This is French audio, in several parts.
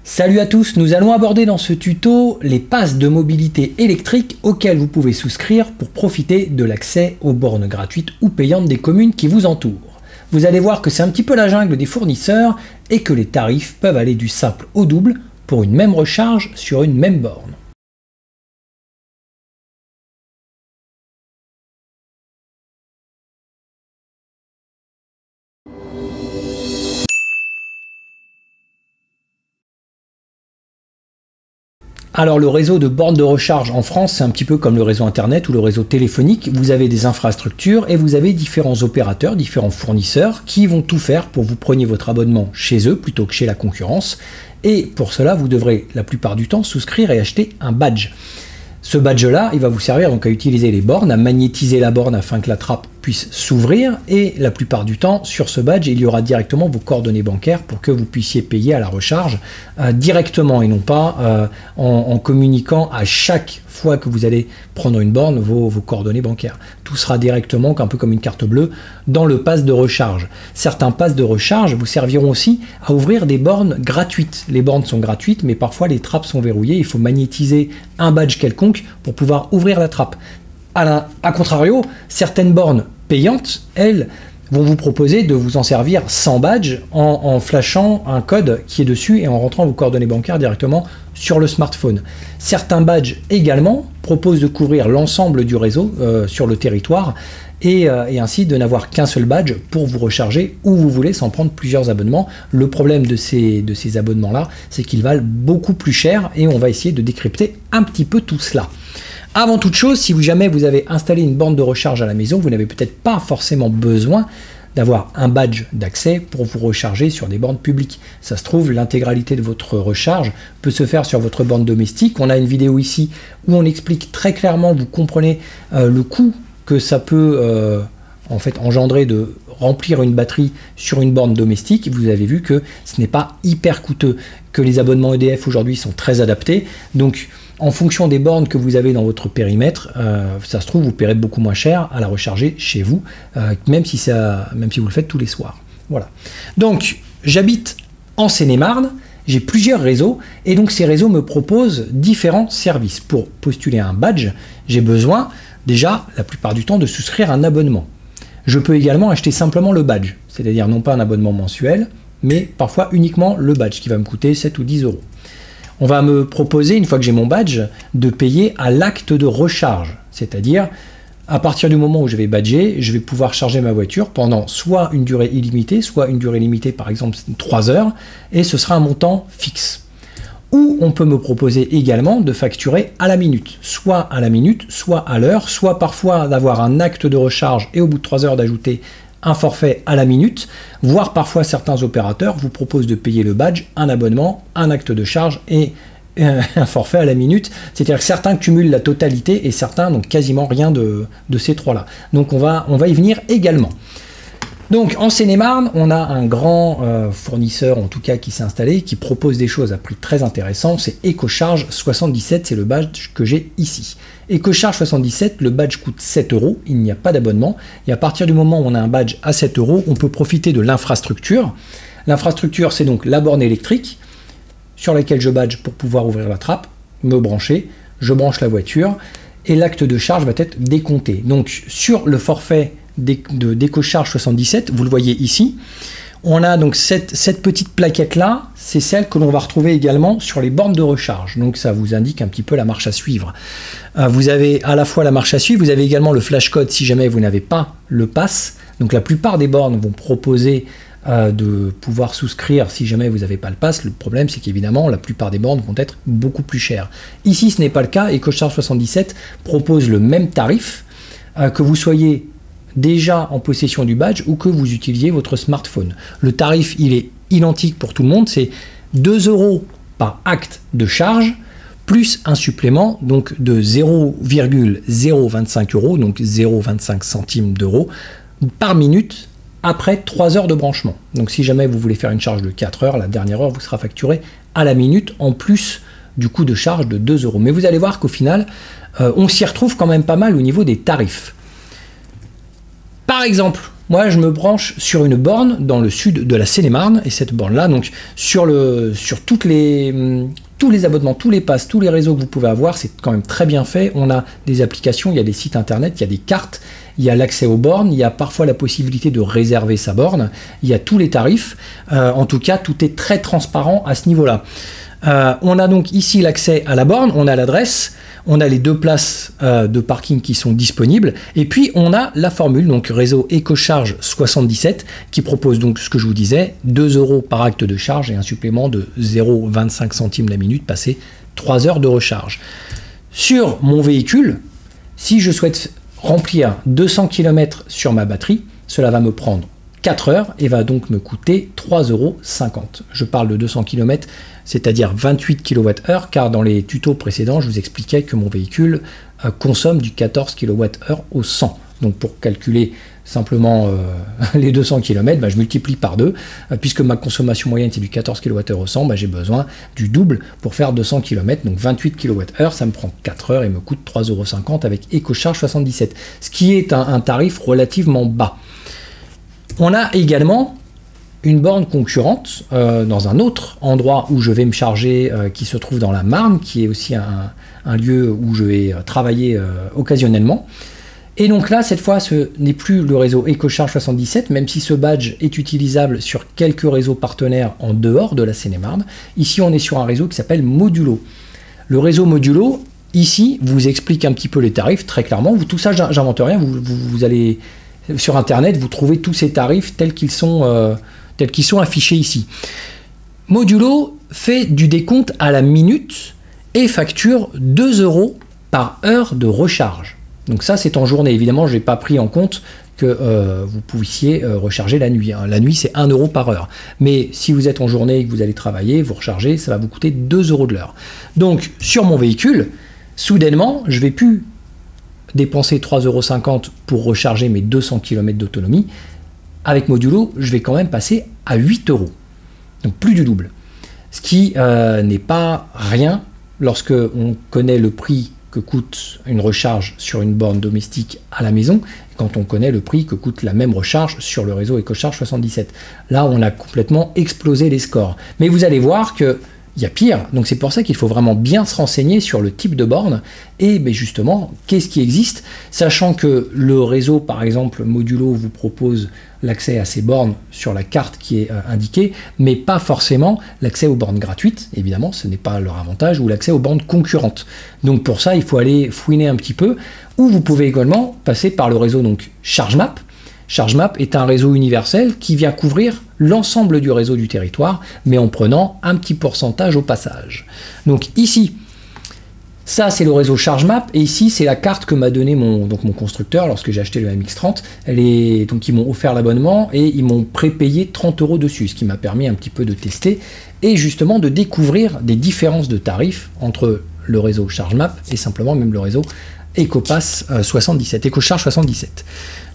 Salut à tous, nous allons aborder dans ce tuto les passes de mobilité électrique auxquelles vous pouvez souscrire pour profiter de l'accès aux bornes gratuites ou payantes des communes qui vous entourent. Vous allez voir que c'est un petit peu la jungle des fournisseurs et que les tarifs peuvent aller du simple au double pour une même recharge sur une même borne. Alors le réseau de bornes de recharge en France, c'est un petit peu comme le réseau internet ou le réseau téléphonique. Vous avez des infrastructures et vous avez différents opérateurs, différents fournisseurs qui vont tout faire pour que vous preniez votre abonnement chez eux plutôt que chez la concurrence. Et pour cela, vous devrez la plupart du temps souscrire et acheter un badge. Ce badge-là, il va vous servir donc à utiliser les bornes, à magnétiser la borne afin que la trappe puisse s'ouvrir, et la plupart du temps, sur ce badge, il y aura directement vos coordonnées bancaires pour que vous puissiez payer à la recharge directement et non pas en communiquant à chaque fois que vous allez prendre une borne vos coordonnées bancaires. Tout sera directement, un peu comme une carte bleue, dans le pass de recharge. Certains passes de recharge vous serviront aussi à ouvrir des bornes gratuites. Les bornes sont gratuites, mais parfois les trappes sont verrouillées. Il faut magnétiser un badge quelconque pour pouvoir ouvrir la trappe. A contrario, certaines bornes payantes, elles, vont vous proposer de vous en servir sans badge en flashant un code qui est dessus et en rentrant vos coordonnées bancaires directement sur le smartphone. Certains badges également proposent de couvrir l'ensemble du réseau sur le territoire et ainsi de n'avoir qu'un seul badge pour vous recharger où vous voulez sans prendre plusieurs abonnements. Le problème de ces abonnements-là, c'est qu'ils valent beaucoup plus cher et on va essayer de décrypter un petit peu tout cela. Avant toute chose, si jamais vous avez installé une borne de recharge à la maison, vous n'avez peut-être pas forcément besoin d'avoir un badge d'accès pour vous recharger sur des bornes publiques. Ça se trouve, l'intégralité de votre recharge peut se faire sur votre borne domestique. On a une vidéo ici où on explique très clairement, vous comprenez le coût que ça peut en fait engendrer de remplir une batterie sur une borne domestique. Vous avez vu que ce n'est pas hyper coûteux, que les abonnements EDF aujourd'hui sont très adaptés. Donc, en fonction des bornes que vous avez dans votre périmètre, ça se trouve, vous paierez beaucoup moins cher à la recharger chez vous, même si vous le faites tous les soirs. Voilà. Donc, j'habite en Seine-et-Marne, j'ai plusieurs réseaux, et donc ces réseaux me proposent différents services. Pour postuler à un badge, j'ai besoin, déjà, la plupart du temps, de souscrire un abonnement. Je peux également acheter simplement le badge, c'est-à-dire non pas un abonnement mensuel, mais parfois uniquement le badge, qui va me coûter 7 ou 10 euros. On va me proposer, une fois que j'ai mon badge, de payer à l'acte de recharge. C'est-à-dire, à partir du moment où je vais badger, je vais pouvoir charger ma voiture pendant soit une durée illimitée, soit une durée limitée, par exemple 3 heures, et ce sera un montant fixe. Ou on peut me proposer également de facturer à la minute, soit à la minute, soit à l'heure, soit parfois d'avoir un acte de recharge et au bout de 3 heures d'ajouter un forfait à la minute, voire parfois certains opérateurs vous proposent de payer le badge, un abonnement, un acte de charge et un forfait à la minute. C'est-à-dire que certains cumulent la totalité et certains n'ont quasiment rien de ces trois-là. Donc on va y venir également. Donc en Seine-et-Marne, on a un grand fournisseur en tout cas qui s'est installé, qui propose des choses à prix très intéressant, c'est EcoCharge 77, c'est le badge que j'ai ici. EcoCharge 77, le badge coûte 7 euros, il n'y a pas d'abonnement, et à partir du moment où on a un badge à 7 euros, on peut profiter de l'infrastructure. L'infrastructure, c'est donc la borne électrique sur laquelle je badge pour pouvoir ouvrir la trappe, me brancher, je branche la voiture, et l'acte de charge va être décompté. Donc sur le forfait d'EcoCharge 77, vous le voyez ici, on a donc cette petite plaquette là, c'est celle que l'on va retrouver également sur les bornes de recharge, donc ça vous indique un petit peu la marche à suivre. Vous avez à la fois la marche à suivre, vous avez également le flash code si jamais vous n'avez pas le pass, donc la plupart des bornes vont proposer de pouvoir souscrire si jamais vous n'avez pas le pass. Le problème c'est qu'évidemment la plupart des bornes vont être beaucoup plus chères. Ici ce n'est pas le cas, EcoCharge 77 propose le même tarif, que vous soyez déjà en possession du badge ou que vous utilisiez votre smartphone. Le tarif il est identique pour tout le monde, c'est 2 euros par acte de charge plus un supplément donc de 0,025 euros, donc 0,25 centimes d'euros par minute après 3 heures de branchement. Donc si jamais vous voulez faire une charge de 4 heures, la dernière heure vous sera facturée à la minute en plus du coût de charge de 2 euros. Mais vous allez voir qu'au final, on s'y retrouve quand même pas mal au niveau des tarifs. Par exemple, Moi, je me branche sur une borne dans le sud de la Seine-et-Marne, et cette borne-là, donc sur tous les abonnements, tous les passes, tous les réseaux que vous pouvez avoir, c'est quand même très bien fait. On a des applications, il y a des sites internet, il y a des cartes, il y a l'accès aux bornes, il y a parfois la possibilité de réserver sa borne, il y a tous les tarifs. En tout cas, tout est très transparent à ce niveau-là. On a donc ici l'accès à la borne, on a l'adresse, on a les 2 places de parking qui sont disponibles, et puis on a la formule, donc réseau EcoCharge 77, qui propose donc ce que je vous disais, 2 € par acte de charge et un supplément de 0,25 centimes la minute passé 3 heures de recharge. Sur mon véhicule, si je souhaite remplir 200 km sur ma batterie, cela va me prendre 4 heures et va donc me coûter 3,50 €. Je parle de 200 km, c'est-à-dire 28 kWh, car dans les tutos précédents, je vous expliquais que mon véhicule consomme du 14 kWh au 100. Donc pour calculer simplement les 200 km, je multiplie par 2. Puisque ma consommation moyenne c'est du 14 kWh au 100, j'ai besoin du double pour faire 200 km. Donc 28 kWh, ça me prend 4 heures et me coûte 3,50 € avec EcoCharge 77. Ce qui est un tarif relativement bas. On a également une borne concurrente dans un autre endroit où je vais me charger, qui se trouve dans la Marne, qui est aussi un lieu où je vais travailler occasionnellement. Et donc là, cette fois, ce n'est plus le réseau EcoCharge 77, même si ce badge est utilisable sur quelques réseaux partenaires en dehors de la Seine-et-Marne. Ici, on est sur un réseau qui s'appelle Modulo. Le réseau Modulo, ici, vous explique un petit peu les tarifs, très clairement. Tout ça, j'invente rien, vous allez sur Internet, vous trouvez tous ces tarifs tels qu'ils sont affichés ici. Modulo fait du décompte à la minute et facture 2 € par heure de recharge. Donc ça, c'est en journée. Évidemment, je n'ai pas pris en compte que vous puissiez recharger la nuit. La nuit, c'est 1 € par heure. Mais si vous êtes en journée et que vous allez travailler, vous rechargez, ça va vous coûter 2 € de l'heure. Donc, sur mon véhicule, soudainement, je ne vais plus dépenser 3,50 € pour recharger mes 200 km d'autonomie. Avec Modulo, je vais quand même passer à 8 €. Donc plus du double. Ce qui n'est pas rien lorsque on connaît le prix que coûte une recharge sur une borne domestique à la maison, quand on connaît le prix que coûte la même recharge sur le réseau EcoCharge 77. Là, on a complètement explosé les scores. Mais vous allez voir que il y a pire, donc c'est pour ça qu'il faut vraiment bien se renseigner sur le type de borne et justement, qu'est-ce qui existe, sachant que le réseau, par exemple, Modulo vous propose l'accès à ces bornes sur la carte qui est indiquée, mais pas forcément l'accès aux bornes gratuites, évidemment, ce n'est pas leur avantage, ou l'accès aux bornes concurrentes. Donc pour ça, il faut aller fouiner un petit peu, ou vous pouvez également passer par le réseau donc ChargeMap. ChargeMap est un réseau universel qui vient couvrir l'ensemble du réseau du territoire, mais en prenant un petit pourcentage au passage. Donc ici, ça c'est le réseau ChargeMap, et ici c'est la carte que m'a donné mon constructeur lorsque j'ai acheté le MX-30. Donc ils m'ont offert l'abonnement et ils m'ont prépayé 30 € dessus, ce qui m'a permis un petit peu de tester et justement de découvrir des différences de tarifs entre le réseau ChargeMap et simplement même le réseau EcoPass 77, EcoCharge 77.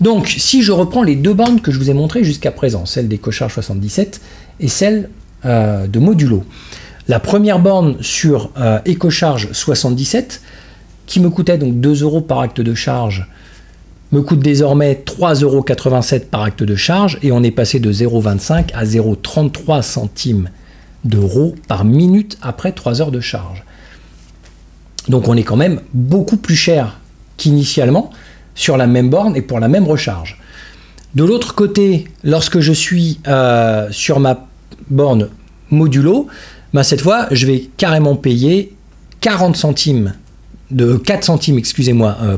Donc, si je reprends les 2 bornes que je vous ai montrées jusqu'à présent, celle d'EcoCharge 77 et celle de Modulo. La première borne sur EcoCharge 77, qui me coûtait donc 2 € par acte de charge, me coûte désormais 3,87 € par acte de charge, et on est passé de 0,25 à 0,33 centimes d'euros par minute après 3 heures de charge. Donc on est quand même beaucoup plus cher qu'initialement sur la même borne et pour la même recharge. De l'autre côté, lorsque je suis sur ma borne Modulo, cette fois, je vais carrément payer 4 centimes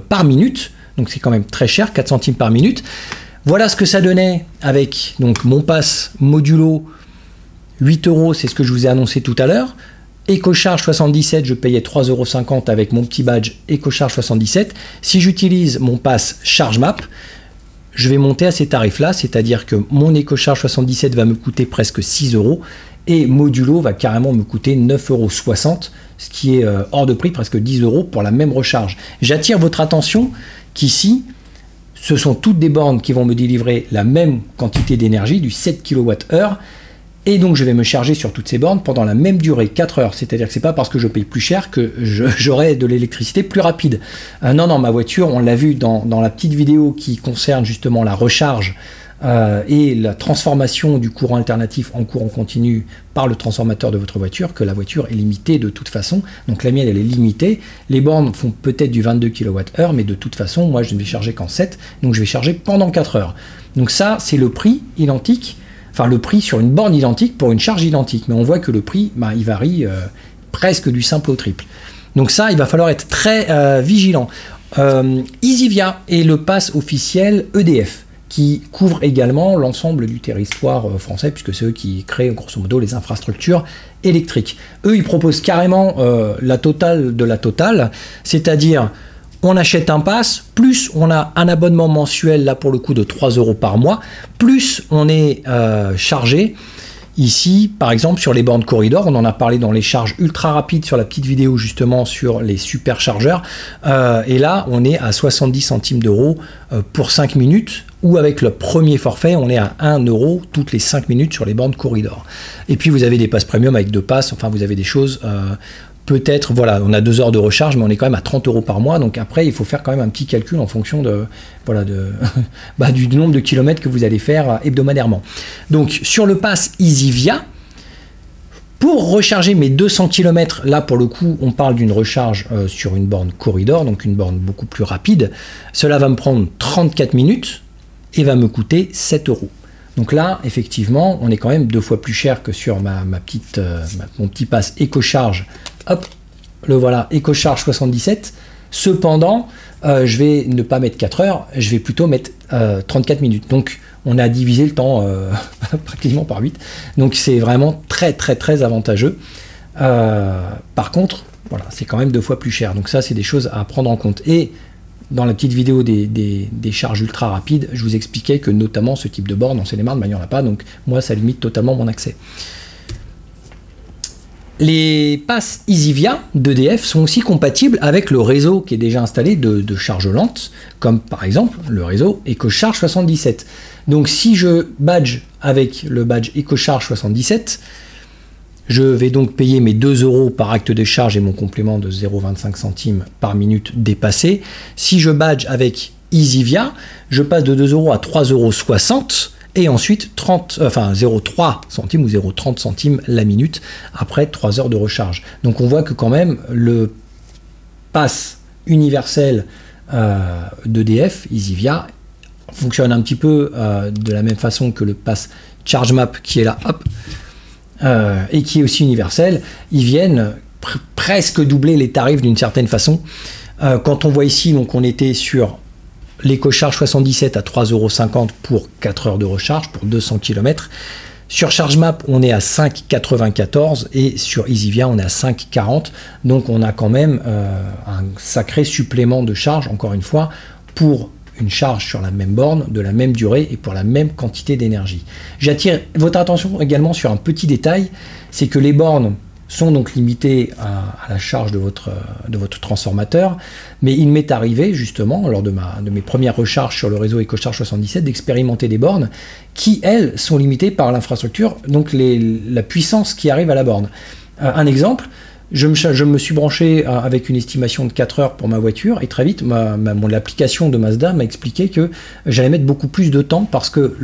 par minute. Donc c'est quand même très cher, 4 centimes par minute. Voilà ce que ça donnait avec donc mon pass Modulo 8 €, c'est ce que je vous ai annoncé tout à l'heure. EcoCharge 77, je payais 3,50 € avec mon petit badge EcoCharge 77. Si j'utilise mon pass ChargeMap, je vais monter à ces tarifs-là, c'est-à-dire que mon EcoCharge 77 va me coûter presque 6 € et Modulo va carrément me coûter 9,60 €, ce qui est hors de prix, presque 10 € pour la même recharge. J'attire votre attention qu'ici, ce sont toutes des bornes qui vont me délivrer la même quantité d'énergie, du 7 kWh, et donc je vais me charger sur toutes ces bornes pendant la même durée, 4 heures. C'est-à-dire que c'est pas parce que je paye plus cher que j'aurai de l'électricité plus rapide. Non, ma voiture, on l'a vu dans la petite vidéo qui concerne justement la recharge et la transformation du courant alternatif en courant continu par le transformateur de votre voiture, que la voiture est limitée de toute façon. Donc la mienne, elle est limitée. Les bornes font peut-être du 22 kWh, mais de toute façon, moi, je ne vais charger qu'en 7, donc je vais charger pendant 4 heures. Donc ça, c'est le prix identique, enfin le prix sur une borne identique pour une charge identique. Mais on voit que le prix, il varie presque du simple au triple. Donc ça, il va falloir être très vigilant. Easyvia est le pass officiel EDF, qui couvre également l'ensemble du territoire français, puisque c'est eux qui créent grosso modo les infrastructures électriques. Eux, ils proposent carrément la totale de la totale, c'est-à-dire on achète un pass, plus on a un abonnement mensuel, là pour le coup de 3 € par mois, plus on est chargé. Ici, par exemple, sur les bornes corridor, on en a parlé dans les charges ultra rapides sur la petite vidéo justement sur les superchargeurs. Et là, on est à 70 centimes d'euros pour 5 minutes, ou avec le premier forfait, on est à 1 € toutes les 5 minutes sur les bornes corridor. Et puis vous avez des passes premium avec 2 passes, enfin vous avez des choses... peut-être, voilà, on a 2 heures de recharge, mais on est quand même à 30 € par mois. Donc après, il faut faire quand même un petit calcul en fonction de, voilà, du nombre de kilomètres que vous allez faire hebdomadairement. Donc sur le pass Easyvia, pour recharger mes 200 km, là pour le coup, on parle d'une recharge sur une borne corridor, donc une borne beaucoup plus rapide. Cela va me prendre 34 minutes et va me coûter 7 €. Donc là, effectivement, on est quand même 2 fois plus cher que sur mon petit pass EcoCharge. Hop, le voilà, EcoCharge 77. Cependant, je vais ne pas mettre 4 heures, je vais plutôt mettre 34 minutes. Donc, on a divisé le temps pratiquement par 8. Donc, c'est vraiment très, très, très avantageux. Par contre, voilà, c'est quand même 2 fois plus cher. Donc ça, c'est des choses à prendre en compte. Et dans la petite vidéo des charges ultra rapides, je vous expliquais que notamment ce type de borne en Seine-et-Marne, il n'y en a pas, donc moi ça limite totalement mon accès. Les passes Easyvia d'EDF sont aussi compatibles avec le réseau qui est déjà installé de charge lente, comme par exemple le réseau EcoCharge 77. Donc si je badge avec le badge EcoCharge 77, je vais donc payer mes 2 € par acte de charge et mon complément de 0,25 centimes par minute dépassé. Si je badge avec Easyvia, je passe de 2 € à 3,60 € et ensuite 0,3 centimes ou 0,30 centimes la minute après 3 heures de recharge. Donc on voit que quand même le pass universel d'EDF, Easyvia, fonctionne un petit peu de la même façon que le pass ChargeMap qui est là, hop, et qui est aussi universel. Ils viennent presque doubler les tarifs d'une certaine façon. Quand on voit ici, donc on était sur l'EcoCharge 77 à 3,50 € pour 4 heures de recharge pour 200 km. Sur ChargeMap, on est à 5,94 et sur Easyvia, on est à 5,40. Donc on a quand même un sacré supplément de charge, encore une fois, pour une charge sur la même borne, de la même durée et pour la même quantité d'énergie. J'attire votre attention également sur un petit détail, c'est que les bornes sont donc limitées à la charge de votre transformateur, mais il m'est arrivé justement, lors de mes premières recharges sur le réseau EcoCharge 77, d'expérimenter des bornes qui, elles, sont limitées par l'infrastructure, donc la puissance qui arrive à la borne. Un exemple, je me suis branché avec une estimation de 4 heures pour ma voiture et très vite, l'application de Mazda m'a expliqué que j'allais mettre beaucoup plus de temps parce que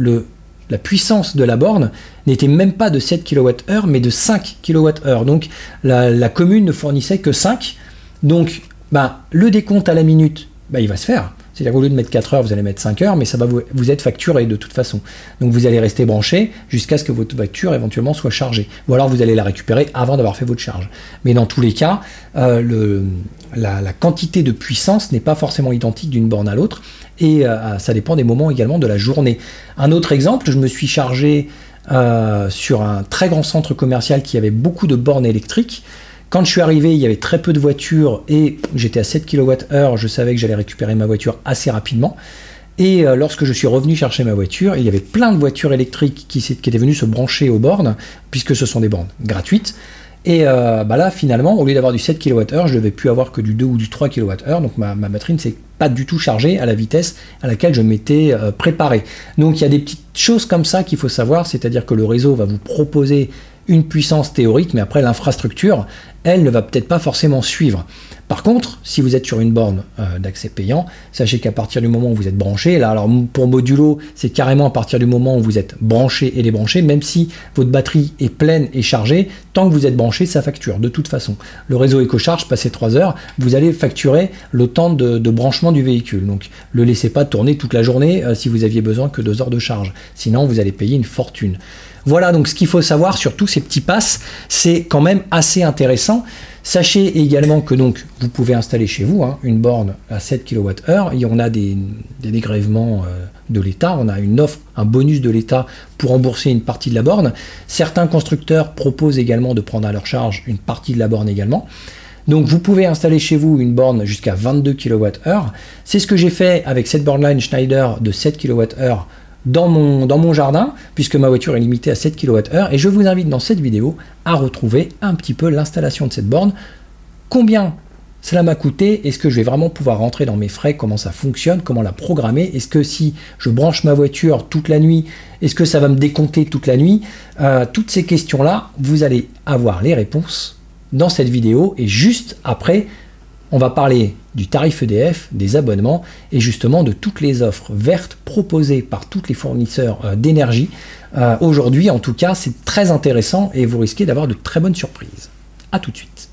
la puissance de la borne n'était même pas de 7 kWh mais de 5 kWh. Donc la commune ne fournissait que 5. Donc le décompte à la minute, il va se faire. C'est-à-dire qu'au lieu de mettre 4 heures, vous allez mettre 5 heures, mais ça va vous être facturé de toute façon. Donc vous allez rester branché jusqu'à ce que votre voiture éventuellement soit chargée. Ou alors vous allez la récupérer avant d'avoir fait votre charge. Mais dans tous les cas, la quantité de puissance n'est pas forcément identique d'une borne à l'autre. Et ça dépend des moments également de la journée. Un autre exemple, je me suis chargé sur un très grand centre commercial qui avait beaucoup de bornes électriques. Quand je suis arrivé, il y avait très peu de voitures et j'étais à 7 kWh, je savais que j'allais récupérer ma voiture assez rapidement. Et lorsque je suis revenu chercher ma voiture, il y avait plein de voitures électriques qui étaient venues se brancher aux bornes, puisque ce sont des bornes gratuites. Et là, finalement, au lieu d'avoir du 7 kWh, je ne devais plus avoir que du 2 ou du 3 kWh, donc ma batterie ne s'est pas du tout chargée à la vitesse à laquelle je m'étais préparé. Donc il y a des petites choses comme ça qu'il faut savoir, c'est-à-dire que le réseau va vous proposer une puissance théorique, mais après l'infrastructure, elle ne va peut-être pas forcément suivre. Par contre, si vous êtes sur une borne d'accès payant, sachez qu'à partir du moment où vous êtes branché, là, alors pour Modulo, c'est carrément à partir du moment où vous êtes branché et débranché, même si votre batterie est pleine et chargée, tant que vous êtes branché, ça facture de toute façon. Le réseau EcoCharge, passé 3 heures, vous allez facturer le temps de branchement du véhicule. Donc, ne le laissez pas tourner toute la journée si vous aviez besoin que 2 heures de charge. Sinon, vous allez payer une fortune. Voilà donc ce qu'il faut savoir sur tous ces petits passes, c'est quand même assez intéressant. Sachez également que donc vous pouvez installer chez vous une borne à 7 kWh, et on a des dégrèvements de l'État, on a une offre, un bonus de l'État pour rembourser une partie de la borne. Certains constructeurs proposent également de prendre à leur charge une partie de la borne également. Donc vous pouvez installer chez vous une borne jusqu'à 22 kWh. C'est ce que j'ai fait avec cette borne-là, une Schneider de 7 kWh dans mon jardin, puisque ma voiture est limitée à 7 kWh, et je vous invite dans cette vidéo à retrouver un petit peu l'installation de cette borne, combien cela m'a coûté, est-ce que je vais vraiment pouvoir rentrer dans mes frais, comment ça fonctionne, comment la programmer, est-ce que si je branche ma voiture toute la nuit, est-ce que ça va me décompter toute la nuit, toutes ces questions-là, vous allez avoir les réponses dans cette vidéo, et juste après, on va parler du tarif EDF, des abonnements et justement de toutes les offres vertes proposées par tous les fournisseurs d'énergie. Aujourd'hui, en tout cas, c'est très intéressant et vous risquez d'avoir de très bonnes surprises. A tout de suite.